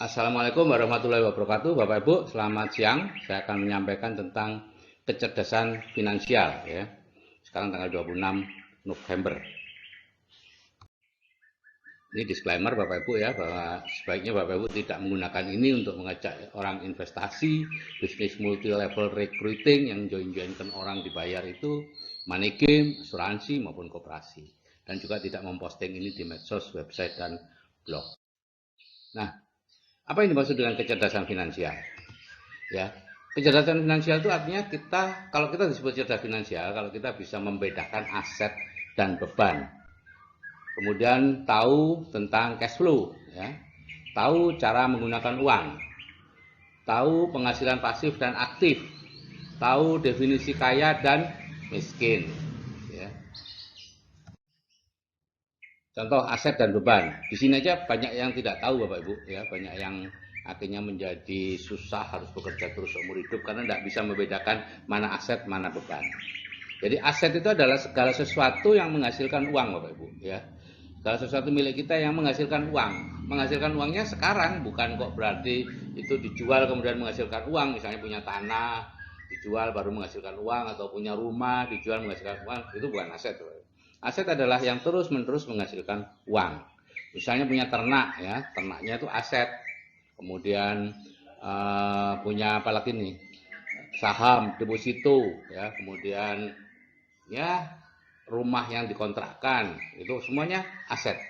Assalamualaikum warahmatullahi wabarakatuh, Bapak Ibu. Selamat siang. Saya akan menyampaikan tentang kecerdasan finansial, ya. Sekarang tanggal 26 November. Ini disclaimer Bapak Ibu ya, bahwa sebaiknya Bapak Ibu tidak menggunakan ini untuk mengajak orang investasi, bisnis multi level recruiting yang join-joinkan orang dibayar itu money game, asuransi maupun koperasi. Dan juga tidak memposting ini di medsos, website dan blog. Nah, apa yang dimaksud dengan kecerdasan finansial? Ya, kecerdasan finansial itu artinya kalau kita disebut cerdas finansial, kalau kita bisa membedakan aset dan beban, kemudian tahu tentang cash flow, ya, tahu cara menggunakan uang, tahu penghasilan pasif dan aktif, tahu definisi kaya dan miskin, ya. Contoh aset dan beban. Di sini aja banyak yang tidak tahu Bapak Ibu, ya, banyak yang akhirnya menjadi susah, harus bekerja terus seumur hidup karena tidak bisa membedakan mana aset, mana beban. Jadi aset itu adalah segala sesuatu yang menghasilkan uang Bapak Ibu, ya. Segala sesuatu milik kita yang menghasilkan uang. Menghasilkan uangnya sekarang, bukan kok berarti itu dijual kemudian menghasilkan uang. Misalnya punya tanah, dijual baru menghasilkan uang, atau punya rumah, dijual menghasilkan uang. Itu bukan aset Bapak Ibu. Aset adalah yang terus-menerus menghasilkan uang. Misalnya punya ternak, ya, ternaknya itu aset. Kemudian punya apa lagi nih? Saham, deposito, ya, kemudian ya rumah yang dikontrakkan, itu semuanya aset.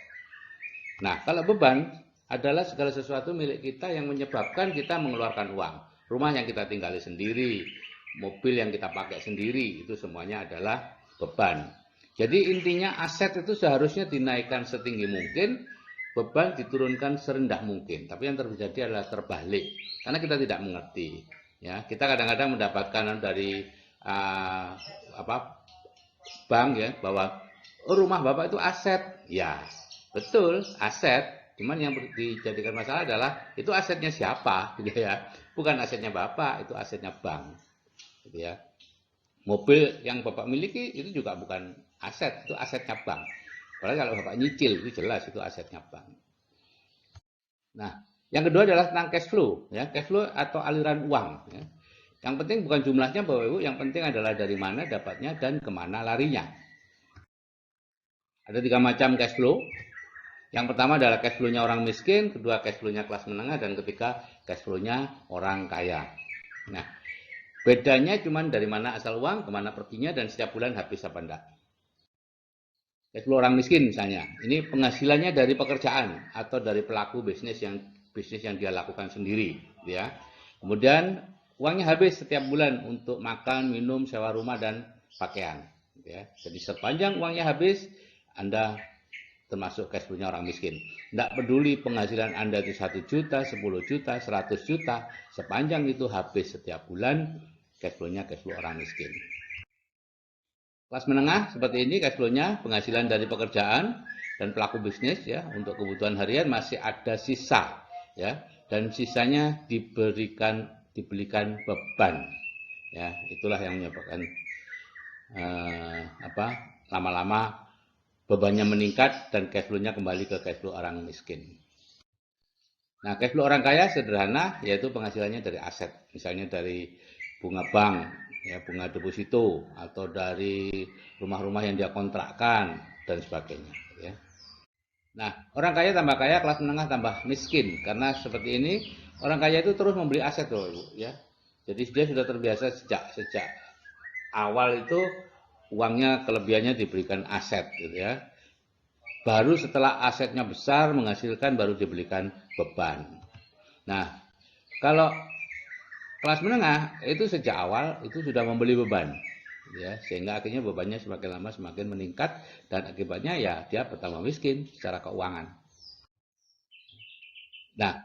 Nah, kalau beban adalah segala sesuatu milik kita yang menyebabkan kita mengeluarkan uang. Rumah yang kita tinggali sendiri, mobil yang kita pakai sendiri, itu semuanya adalah beban. Jadi intinya aset itu seharusnya dinaikkan setinggi mungkin, beban diturunkan serendah mungkin. Tapi yang terjadi adalah terbalik, karena kita tidak mengerti. Ya, kita kadang-kadang mendapatkan dari bank, ya, bahwa rumah Bapak itu aset. Ya, betul, aset. Cuman yang dijadikan masalah adalah itu asetnya siapa, gitu ya. Bukan asetnya Bapak, itu asetnya bank, gitu ya. Mobil yang Bapak miliki itu juga bukan aset, itu asetnya bank. Padahal kalau Bapak nyicil itu jelas itu asetnya bank. Nah, yang kedua adalah tentang cash flow, ya, cash flow atau aliran uang, ya. Yang penting bukan jumlahnya Bapak Ibu, yang penting adalah dari mana dapatnya dan kemana larinya. Ada 3 macam cash flow. Yang pertama adalah cash flow-nya orang miskin, kedua cash flow-nya kelas menengah, dan ketiga cash flow-nya orang kaya. Nah, bedanya cuma dari mana asal uang, kemana perginya, dan setiap bulan habis apa enggak. Cash flow orang miskin misalnya, ini penghasilannya dari pekerjaan atau dari pelaku bisnis yang dia lakukan sendiri, ya. Kemudian uangnya habis setiap bulan untuk makan, minum, sewa rumah dan pakaian, ya. Jadi sepanjang uangnya habis, Anda termasuk cash flow-nya orang miskin. Tidak peduli penghasilan Anda itu 1 juta, 10 juta, 100 juta, sepanjang itu habis setiap bulan, cash flow-nya cash flow orang miskin. Kelas menengah seperti ini cash flow-nya penghasilan dari pekerjaan dan pelaku bisnis, ya, untuk kebutuhan harian masih ada sisa, ya, dan sisanya dibelikan beban, ya, itulah yang menyebabkan lama-lama bebannya meningkat dan cash flow-nya kembali ke cash flow orang miskin. Nah, cash flow orang kaya sederhana, yaitu penghasilannya dari aset, misalnya dari bunga bank, ya, bunga deposito, atau dari rumah-rumah yang dia kontrakkan dan sebagainya, ya. Nah, orang kaya kelas menengah tambah miskin, karena seperti ini orang kaya itu terus membeli aset loh, Ibu, ya. Jadi dia sudah terbiasa sejak awal itu uangnya kelebihannya diberikan aset, gitu ya. Baru setelah asetnya besar menghasilkan baru dibelikan beban. Nah, kalau kelas menengah itu sejak awal itu sudah membeli beban, ya, sehingga akhirnya bebannya semakin lama semakin meningkat dan akibatnya ya dia bertambah miskin secara keuangan. Nah,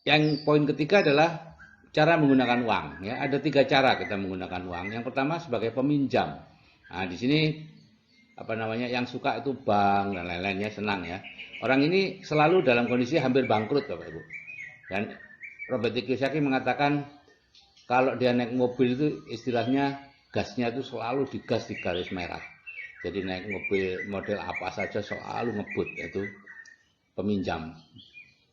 yang poin ketiga adalah cara menggunakan uang, ya. Ada 3 cara kita menggunakan uang. Yang pertama sebagai peminjam. Nah, di sini yang suka itu bank dan lain-lainnya senang, ya. Orang ini selalu dalam kondisi hampir bangkrut Bapak Ibu. Dan Robert Kiyosaki mengatakan kalau dia naik mobil itu istilahnya gasnya itu selalu digas di garis merah. Jadi naik mobil model apa saja selalu ngebut, yaitu peminjam.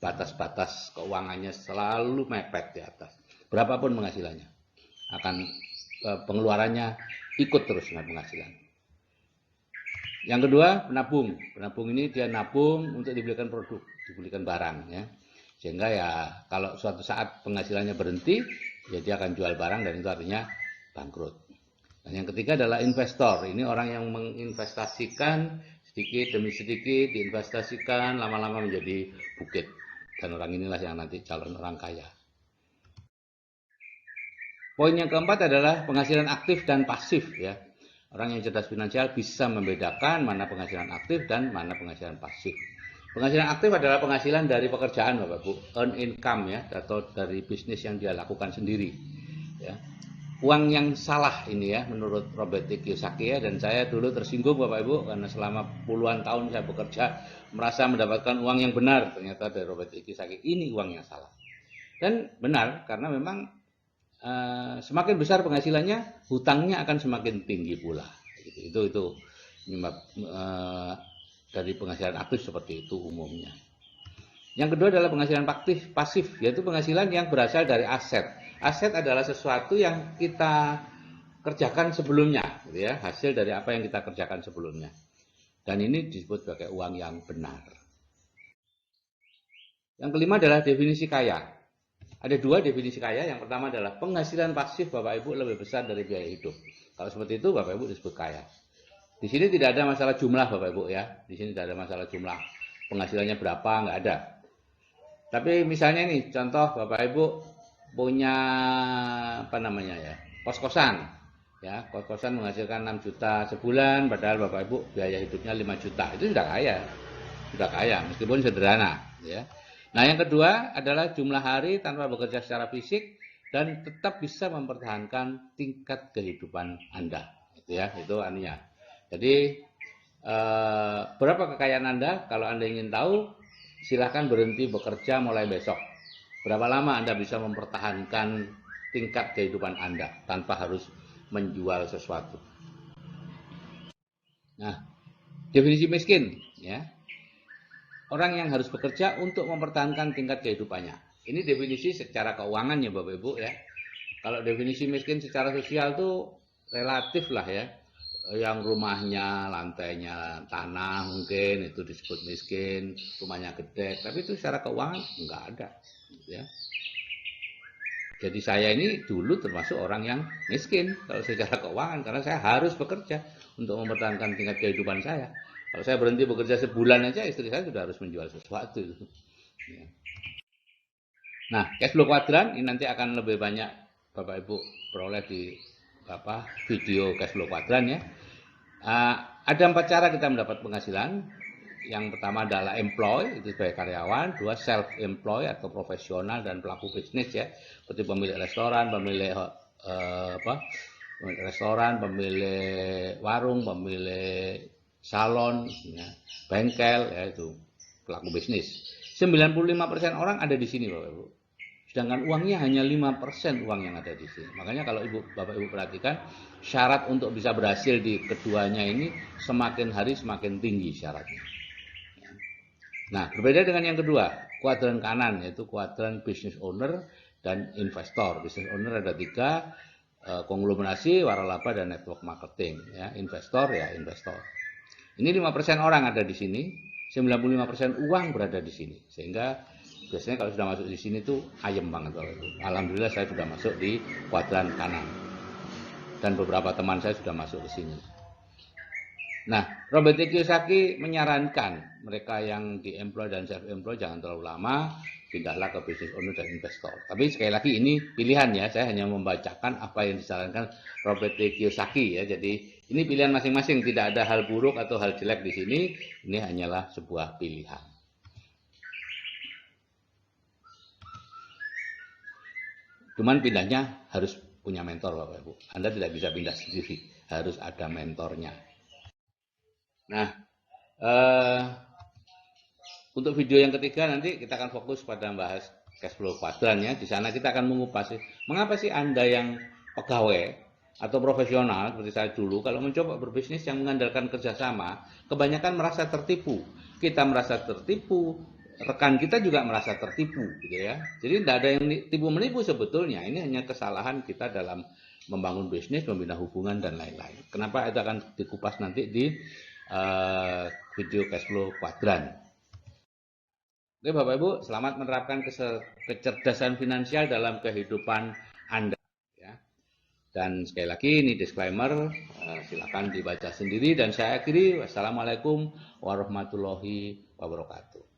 batas-batas keuangannya selalu mepet di atas. Berapapun penghasilannya, akan pengeluarannya ikut terus dengan penghasilan. Yang kedua, penabung. Penabung ini dia nabung untuk dibelikan produk, dibelikan barang, ya. Sehingga ya kalau suatu saat penghasilannya berhenti, ya dia akan jual barang dan itu artinya bangkrut. Dan yang ketiga adalah investor. Ini orang yang menginvestasikan sedikit demi sedikit, diinvestasikan lama-lama menjadi bukit. Dan orang inilah yang nanti calon orang kaya. Poin yang keempat adalah penghasilan aktif dan pasif, ya. Orang yang cerdas finansial bisa membedakan mana penghasilan aktif dan mana penghasilan pasif. Penghasilan aktif adalah penghasilan dari pekerjaan, Bapak Ibu, earn income, ya, atau dari bisnis yang dia lakukan sendiri, ya. Uang yang salah ini, ya, menurut Robert T. Kiyosaki, ya, dan saya dulu tersinggung, Bapak Ibu, karena selama puluhan tahun saya bekerja merasa mendapatkan uang yang benar, ternyata dari Robert T. Kiyosaki ini uang yang salah. Dan benar, karena memang semakin besar penghasilannya, hutangnya akan semakin tinggi pula. Itu dari penghasilan aktif seperti itu umumnya. Yang kedua adalah penghasilan pasif, yaitu penghasilan yang berasal dari aset. Aset adalah sesuatu yang kita kerjakan sebelumnya, gitu ya, hasil dari apa yang kita kerjakan sebelumnya. Dan ini disebut sebagai uang yang benar. Yang kelima adalah definisi kaya. Ada dua definisi kaya. Yang pertama adalah penghasilan pasif Bapak Ibu lebih besar dari biaya hidup. Kalau seperti itu Bapak Ibu disebut kaya. Di sini tidak ada masalah jumlah Bapak Ibu, ya. Di sini tidak ada masalah jumlah. Penghasilannya berapa, nggak ada. Tapi misalnya nih, contoh Bapak Ibu punya kos-kosan, ya, kos-kosan menghasilkan 6 juta sebulan, padahal Bapak Ibu biaya hidupnya 5 juta. Itu sudah kaya meskipun sederhana, ya. Nah, yang kedua adalah jumlah hari tanpa bekerja secara fisik dan tetap bisa mempertahankan tingkat kehidupan Anda, gitu ya. Itu artinya. Jadi berapa kekayaan Anda? Kalau Anda ingin tahu, silahkan berhenti bekerja mulai besok. Berapa lama Anda bisa mempertahankan tingkat kehidupan Anda tanpa harus menjual sesuatu. Nah, definisi miskin, ya. Orang yang harus bekerja untuk mempertahankan tingkat kehidupannya. Ini definisi secara keuangan, ya Bapak Ibu, ya. Kalau definisi miskin secara sosial tuh relatif lah, ya. Yang rumahnya, lantainya tanah mungkin itu disebut miskin, rumahnya gede, tapi itu secara keuangan enggak ada, ya. Jadi saya ini dulu termasuk orang yang miskin kalau secara keuangan, karena saya harus bekerja untuk mempertahankan tingkat kehidupan saya. Kalau saya berhenti bekerja sebulan aja, istri saya sudah harus menjual sesuatu. Ya. Nah, cash flow kuadran ini nanti akan lebih banyak Bapak Ibu peroleh di video cash flow kuadran, ya. Ada 4 cara kita mendapat penghasilan. Yang pertama adalah employ, itu sebagai karyawan. 2, self-employ atau profesional dan pelaku bisnis, ya, seperti pemilik restoran, pemilik pemilik warung, pemilik salon, ya, bengkel, ya, itu pelaku bisnis. 95% orang ada di sini Bapak Ibu. Sedangkan uangnya hanya 5% uang yang ada di sini. Makanya kalau Bapak Ibu perhatikan, syarat untuk bisa berhasil di keduanya ini semakin hari semakin tinggi syaratnya. Nah, berbeda dengan yang kedua, kuadran kanan, yaitu kuadran business owner dan investor. Business owner ada 3, konglomerasi, waralaba, dan network marketing. Ya, investor, ya investor. Ini 5% orang ada di sini, 95% uang berada di sini. Sehingga biasanya kalau sudah masuk di sini tuh ayem banget. Alhamdulillah saya sudah masuk di kuadran kanan. Dan beberapa teman saya sudah masuk ke sini. Nah, Robert T. Kiyosaki menyarankan mereka yang di-employ dan self-employ jangan terlalu lama, pindahlah ke business owner dan investor. Tapi sekali lagi ini pilihan, ya, saya hanya membacakan apa yang disarankan Robert T. Kiyosaki, ya. Jadi ini pilihan masing-masing, tidak ada hal buruk atau hal jelek di sini. Ini hanyalah sebuah pilihan. Cuman pindahnya harus punya mentor Bapak Ibu. Anda tidak bisa pindah sendiri, harus ada mentornya. Nah, untuk video yang ketiga nanti kita akan fokus pada membahas cash flow kuadran, ya. Di sana kita akan mengupas mengapa sih Anda yang pegawai atau profesional seperti saya dulu kalau mencoba berbisnis yang mengandalkan kerjasama, kebanyakan merasa tertipu. Kita merasa tertipu, rekan kita juga merasa tertipu gitu ya. Jadi tidak ada yang tipu menipu sebetulnya. Ini hanya kesalahan kita dalam membangun bisnis, membina hubungan dan lain-lain. Kenapa itu akan dikupas nanti di video cash flow kuadran. Oke Bapak Ibu, selamat menerapkan kecerdasan finansial dalam kehidupan Anda. Ya. Dan sekali lagi ini disclaimer, silakan dibaca sendiri dan saya akhiri. Wassalamualaikum warahmatullahi wabarakatuh.